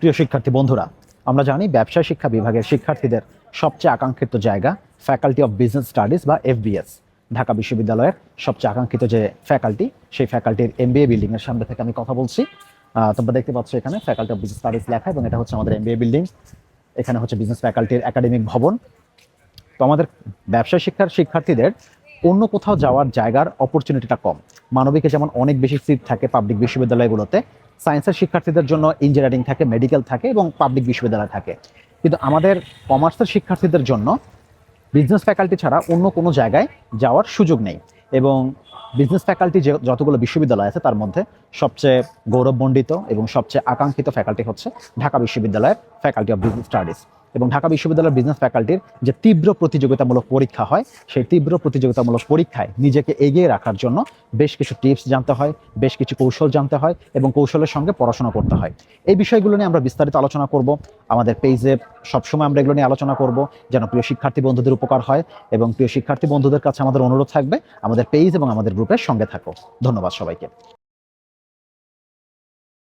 প্রিয় শিক্ষার্থী বন্ধুরা, আমরা জানি ব্যবসায় শিক্ষা বিভাগের শিক্ষার্থীদের সবচেয়ে আকাঙ্ক্ষিত জায়গা ফ্যাকাল্টি অফ বিজনেস স্টাডিজ বা এফবিএস। ঢাকা বিশ্ববিদ্যালয়ের সবচেয়ে আকাঙ্ক্ষিত যে ফ্যাকাল্টি, সেই ফ্যাকাল্টির এমবিএ বিল্ডিংয়ের সামনে থেকে আমি কথা বলছি। তোমরা দেখতে পাচ্ছ এখানে ফ্যাকাল্টি অফ বিজনেস স্টাডিজ লেখা, এবং এটা হচ্ছে আমাদের এমবিএ বিল্ডিং। এখানে হচ্ছে বিজনেস ফ্যাকাল্টির একাডেমিক ভবন। তো আমাদের ব্যবসায় শিক্ষার শিক্ষার্থীদের অন্য কোথাও যাওয়ার জায়গার অপরচুনিটিটা কম। মানবিকে যেমন অনেক বেশি সিট থাকে পাবলিক বিশ্ববিদ্যালয়গুলোতে, সায়েন্সের শিক্ষার্থীদের জন্য ইঞ্জিনিয়ারিং থাকে, মেডিকেল থাকে এবং পাবলিক বিশ্ববিদ্যালয় থাকে। কিন্তু আমাদের কমার্সের শিক্ষার্থীদের জন্য বিজনেস ফ্যাকাল্টি ছাড়া অন্য কোনো জায়গায় যাওয়ার সুযোগ নেই। এবং বিজনেস ফ্যাকাল্টি যে যতগুলো বিশ্ববিদ্যালয় আছে তার মধ্যে সবচেয়ে গৌরবমণ্ডিত এবং সবচেয়ে আকাঙ্ক্ষিত ফ্যাকাল্টি হচ্ছে ঢাকা বিশ্ববিদ্যালয়ের ফ্যাকাল্টি অফ বিজনেস স্টাডিজ। এবং ঢাকা বিশ্ববিদ্যালয়ের বিজনেস ফ্যাকাল্টির যে তীব্র প্রতিযোগিতামূলক পরীক্ষা হয়, সেই তীব্র প্রতিযোগিতামূলক পরীক্ষায় নিজেকে এগিয়ে রাখার জন্য বেশ কিছু টিপস জানতে হয়, বেশ কিছু কৌশল জানতে হয় এবং কৌশলের সঙ্গে পড়াশোনা করতে হয়। এই বিষয়গুলো নিয়ে আমরা বিস্তারিত আলোচনা করব। আমাদের পেজে সবসময় আমরা এগুলো নিয়ে আলোচনা করব যেন প্রিয় শিক্ষার্থী বন্ধুদের উপকার হয়। এবং প্রিয় শিক্ষার্থী বন্ধুদের কাছে আমাদের অনুরোধ থাকবে, আমাদের পেজ এবং আমাদের গ্রুপের সঙ্গে থাকো। ধন্যবাদ সবাইকে।